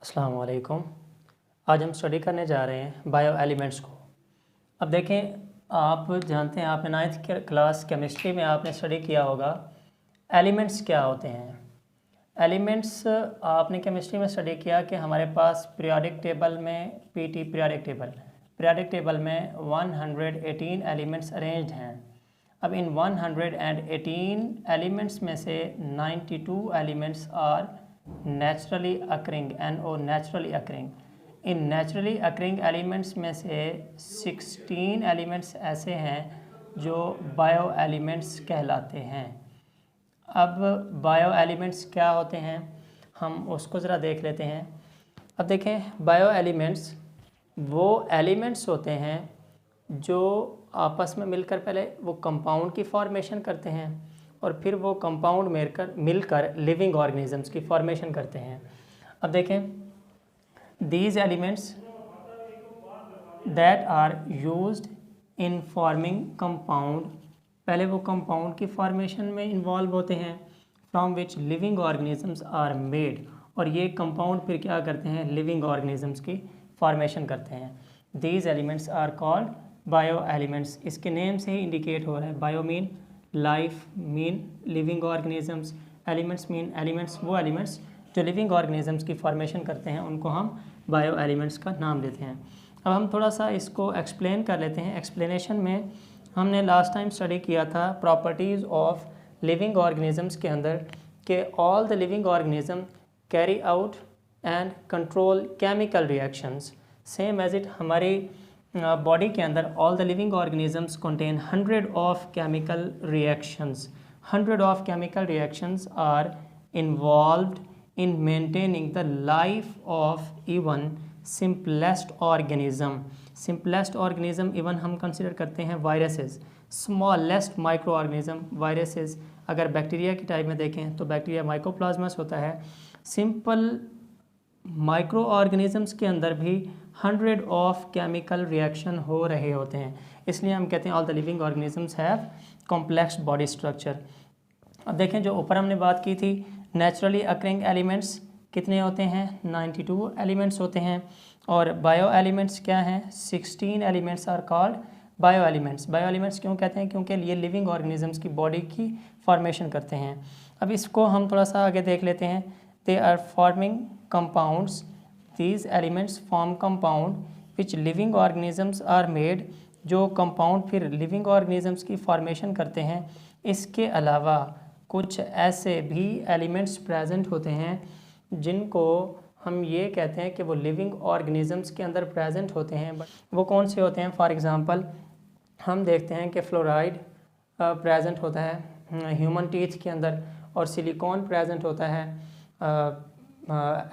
अस्सलाम वालेकुम। आज हम स्टडी करने जा रहे हैं बायो एलिमेंट्स को। अब देखें, आप जानते हैं, आपने 9th क्लास केमिस्ट्री में आपने स्टडी किया होगा एलिमेंट्स क्या होते हैं। एलिमेंट्स आपने केमिस्ट्री में स्टडी किया कि हमारे पास पीरियोडिक टेबल में पीरियोडिक टेबल में 118 एलिमेंट्स अरेंज्ड हैं। अब इन 118 एलिमेंट्स में से 92 elements are naturally occurring naturally occurring. इन नेचुरली अकरिंग एलिमेंट्स में से 16 एलिमेंट्स ऐसे हैं जो बायो एलिमेंट्स कहलाते हैं। अब बायो एलिमेंट्स क्या होते हैं, हम उसको ज़रा देख लेते हैं। अब देखें, बायो एलिमेंट्स वो एलिमेंट्स होते हैं जो आपस में मिलकर पहले वो कंपाउंड की फॉर्मेशन करते हैं और फिर वो कंपाउंड मिलकर लिविंग ऑर्गेनिजम्स की फॉर्मेशन करते हैं। अब देखें, these elements that are used in forming compound, पहले वो कंपाउंड की फॉर्मेशन में इन्वॉल्व होते हैं, from which living organisms are made, और ये कंपाउंड फिर क्या करते हैं, लिविंग ऑर्गेनिजम्स की फॉर्मेशन करते हैं। These elements are called bio elements. इसके नेम से ही इंडिकेट हो रहा है, bio mean life, mean living organisms, elements mean elements, वो एलिमेंट्स जो लिविंग ऑर्गेनिजम्स की फॉर्मेशन करते हैं उनको हम बायो एलिमेंट्स का नाम देते हैं। अब हम थोड़ा सा इसको एक्सप्लेन कर लेते हैं। एक्सप्लेनेशन में हमने लास्ट टाइम स्टडी किया था प्रॉपर्टीज़ ऑफ लिविंग ऑर्गेनिजम्स के अंदर कि all the living organism carry out and control chemical reactions, same as it हमारी बॉडी के अंदर all the living organisms contain 100 of chemical reactions. 100 of chemical reactions are involved in maintaining the life of even simplest organism. simplest organism even हम consider करते हैं viruses, smallest microorganism viruses। अगर bacteria की type में देखें तो bacteria माइकोप्लाज्मस होता है। सिंपल माइक्रो ऑर्गेनिजम्स के अंदर भी 100 ऑफ केमिकल रिएक्शन हो रहे होते हैं, इसलिए हम कहते हैं all the living organisms have complex body structure. अब देखें, जो ऊपर हमने बात की थी नेचुरली अकरिंग एलिमेंट्स कितने होते हैं, 92 एलिमेंट्स होते हैं। और बायो एलिमेंट्स क्या हैं, 16 elements are called bio elements. Bio elements क्यों कहते हैं, क्योंकि ये लिविंग ऑर्गेनिजम्स की बॉडी की फॉर्मेशन करते हैं। अब इसको हम थोड़ा सा आगे देख लेते हैं। They are forming compounds, these elements form compound which living organisms are made, जो कंपाउंड फिर लिविंग ऑर्गेनिजम्स की फॉर्मेशन करते हैं। इसके अलावा कुछ ऐसे भी एलिमेंट्स प्रेजेंट होते हैं जिनको हम ये कहते हैं कि वो लिविंग ऑर्गेनिजम्स के अंदर प्रेजेंट होते हैं। बट वो कौन से होते हैं, फॉर एग्जांपल हम देखते हैं कि फ्लोराइड प्रेजेंट होता है ह्यूमन टीथ के अंदर, और सिलिकॉन प्रेजेंट होता है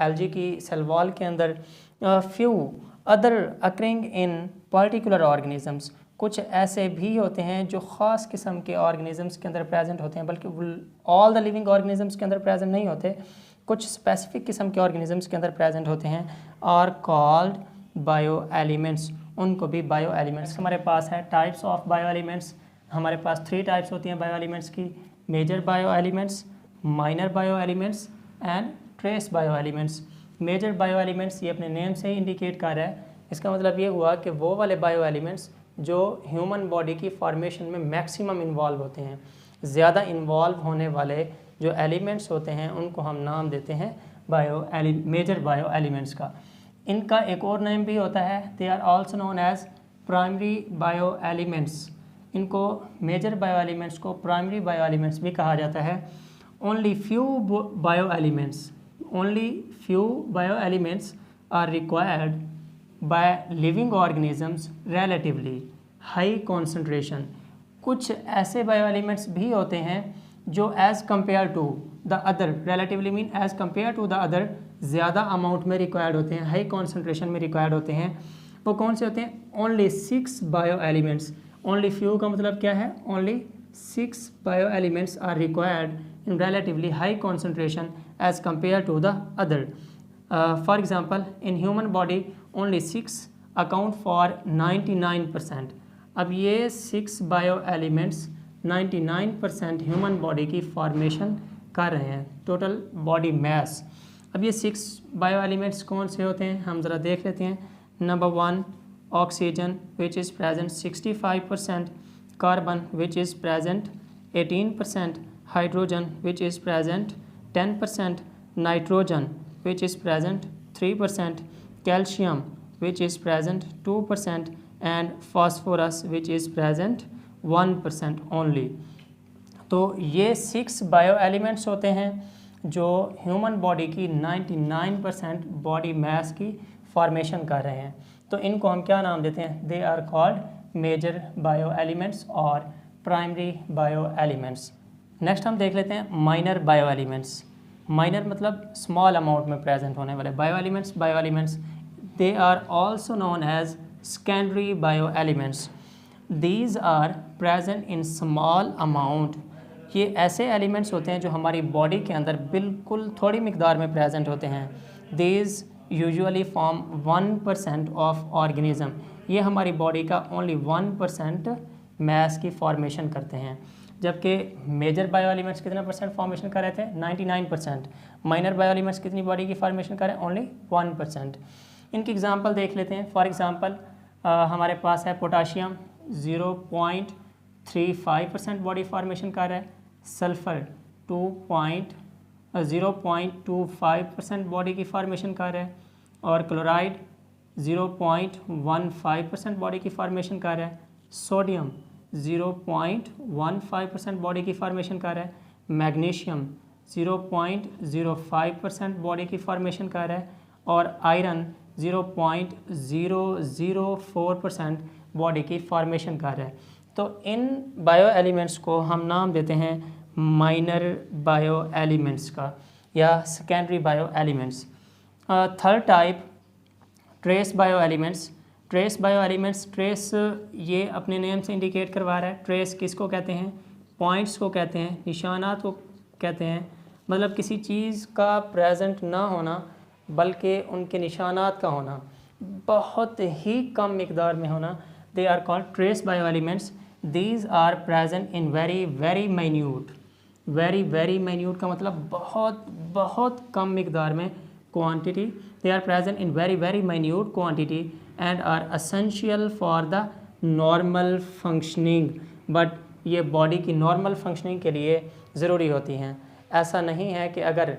एल्गी की सेल वॉल के अंदर। Few other occurring in particular organisms, कुछ ऐसे भी होते हैं जो ख़ास किस्म के ऑर्गेनिजम्स के अंदर प्रेजेंट होते हैं, बल्कि ऑल द लिविंग ऑर्गेनिजम्स के अंदर प्रेजेंट नहीं होते, कुछ स्पेसिफिक किस्म के ऑर्गेनिजम्स के अंदर प्रेजेंट होते हैं, आर कॉल्ड बायो एलिमेंट्स। उनको भी बायो एलिमेंट्स हमारे पास है। टाइप्स ऑफ बायो एलिमेंट्स हमारे पास 3 टाइप्स होती हैं बायो एलिमेंट्स की, major bio elements, minor bio elements and trace bio elements. Major bio elements ये अपने नेम से ही इंडिकेट कर रहा है, इसका मतलब ये हुआ कि वो वाले बायो एलिमेंट्स जो ह्यूमन बॉडी की फॉर्मेशन में मैक्सिमम इन्वॉल्व होते हैं। ज़्यादा इन्वॉल्व होने वाले जो एलिमेंट्स होते हैं उनको हम नाम देते हैं मेजर बायो एलिमेंट्स का। इनका एक और नेम भी होता है, they are also known as primary bio elements. इनको मेजर बायो एलिमेंट्स को प्राइमरी बायो एलिमेंट्स भी कहा जाता है। Only few bio elements are required by living organisms relatively high concentration। कुछ ऐसे बायो एलिमेंट्स भी होते हैं जो as compare to the other, relatively mean as compare to the other ज़्यादा अमाउंट में रिक्वायर्ड होते हैं, हाई कॉन्सेंट्रेशन में रिक्वायर्ड होते हैं। वो कौन से होते हैं, only 6 bio elements. Only few का मतलब क्या है, only 6 bio elements are required in relatively high concentration as compared to the other। For example, in human body only 6 account for 99%। अब ये 6 बायो एलिमेंट्स 99% ह्यूमन बॉडी की formation कर रहे हैं, टोटल बॉडी मैस। अब ये 6 बायो एलिमेंट्स कौन से होते हैं हम ज़रा देख लेते हैं। Number 1 oxygen which is present 65%, carbon which is present 18%, hydrogen which is present 10%, nitrogen which is present 3%, calcium which is present 2% and phosphorus which is present 1% only। तो ये 6 बायो एलिमेंट्स होते हैं जो ह्यूमन बॉडी की 99% body mass की formation कर रहे हैं। तो इनको हम क्या नाम देते हैं? They are called major bio elements और प्राइमरी बायो एलिमेंट्स। नेक्स्ट हम देख लेते हैं माइनर बायो एलिमेंट्स। माइनर मतलब स्मॉल अमाउंट में प्रेजेंट होने वाले bio elements. They are also known as secondary bioelements. These are present in small amount। ये ऐसे एलिमेंट्स होते हैं जो हमारी बॉडी के अंदर बिल्कुल थोड़ी मिकदार में प्रेजेंट होते हैं। These usually form 1% of organism। ये हमारी बॉडी का ओनली 1% मास की फॉर्मेशन करते हैं, जबकि मेजर बायो एलिमेंट्स कितना परसेंट फॉर्मेशन कर रहे थे? 99%। माइनर बायो एलिमेंट्स कितनी बॉडी की फॉर्मेशन कर रहे हैं? ओनली 1%। इनकी एग्जांपल देख लेते हैं। फॉर एग्जांपल हमारे पास है पोटाशियम 0.35% बॉडी फॉर्मेशन कर रहा है, सल्फ़र 0.25% बॉडी की फॉर्मेशन कर रहा है, और क्लोराइड 0.15% बॉडी की फॉर्मेशन कर रहा है, सोडियम 0.15% बॉडी की फॉर्मेशन कर रहा है, मैग्नीशियम 0.05% बॉडी की फॉर्मेशन कर रहा है, और आयरन 0.004% बॉडी की फॉर्मेशन कर रहा है। तो इन बायो एलिमेंट्स को हम नाम देते हैं माइनर बायो एलिमेंट्स का या secondary bio elements. Third type trace bio elements. Trace bio elements, trace ये अपने नेम से इंडिकेट करवा रहा है। ट्रेस किसको कहते हैं? पॉइंट्स को कहते हैं, निशानात को कहते हैं। मतलब किसी चीज़ का प्रेजेंट ना होना बल्कि उनके निशानात का होना, बहुत ही कम मिकदार में होना। They are called trace bio elements. These are present in very very minute. Very minute का मतलब बहुत बहुत कम मिकदार में quantity. They are present in very minute quantity and are essential for the normal functioning. But ये body की normal functioning के लिए ज़रूरी होती हैं। ऐसा नहीं है कि अगर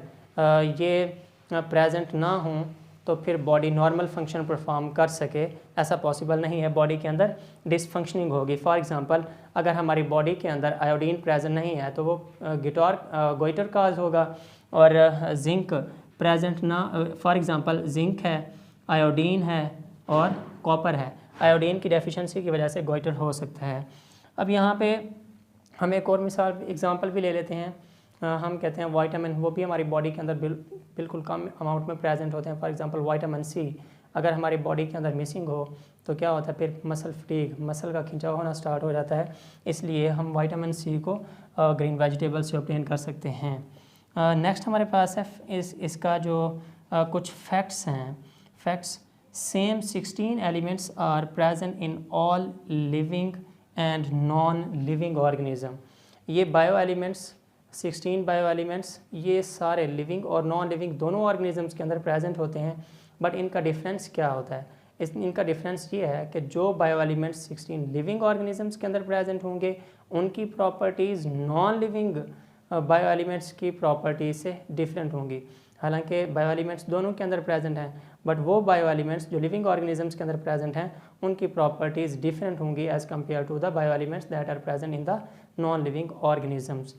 ये प्रेजेंट ना हों तो फिर बॉडी नॉर्मल फंक्शन परफॉर्म कर सके, ऐसा पॉसिबल नहीं है। बॉडी के अंदर डिसफंक्शनिंग होगी। फॉर एग्जांपल अगर हमारी बॉडी के अंदर आयोडीन प्रेजेंट नहीं है तो वो गोइटर काज होगा, और जिंक प्रेजेंट ना, फॉर एग्जांपल जिंक है, आयोडीन है और कॉपर है। आयोडीन की डेफिशिएंसी की वजह से गोइटर हो सकता है। अब यहाँ पे हम एक और मिसाल एग्जांपल भी ले लेते हैं। हम कहते हैं विटामिन, वो भी हमारी बॉडी के अंदर बिल्कुल कम अमाउंट में प्रेजेंट होते हैं। फॉर एग्जांपल विटामिन सी अगर हमारी बॉडी के अंदर मिसिंग हो तो क्या होता है? फिर मसल फटीग, मसल का खिंचाव होना स्टार्ट हो जाता है। इसलिए हम विटामिन सी को ग्रीन वेजिटेबल से ऑब्टेन कर सकते हैं। नेक्स्ट हमारे पास है इसका जो कुछ फैक्ट्स हैं। Facts, same 16 elements are present in all living and non living organism. ये बायो एलिमेंट्स 16 बायो एलिमेंट्स ये सारे लिविंग और नॉन लिविंग दोनों ऑर्गेनिजम्स के अंदर प्रेजेंट होते हैं। बट इनका डिफरेंस क्या होता है? इनका डिफरेंस ये है कि जो बायो एलिमेंट्स 16 लिविंग ऑर्गेनिजम्स के अंदर प्रेजेंट होंगे उनकी properties non living bio elements की प्रॉपर्टीज़ से डिफरेंट होंगी। हालांकि बायो एलिमेंट्स दोनों के अंदर प्रेजेंट हैं, बट वो बायो एलिमेंट्स जो लिविंग ऑर्गेनिजम्स के अंदर प्रेजेंट हैं उनकी प्रॉपर्टीज़ डिफरेंट होंगी as compare to the bio elements that are present in the non living organisms.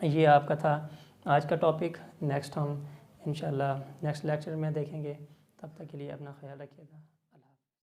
ये आपका था आज का टॉपिक। नेक्स्ट हम इंशाल्लाह नेक्स्ट लेक्चर में देखेंगे। तब तक के लिए अपना ख्याल रखिएगा।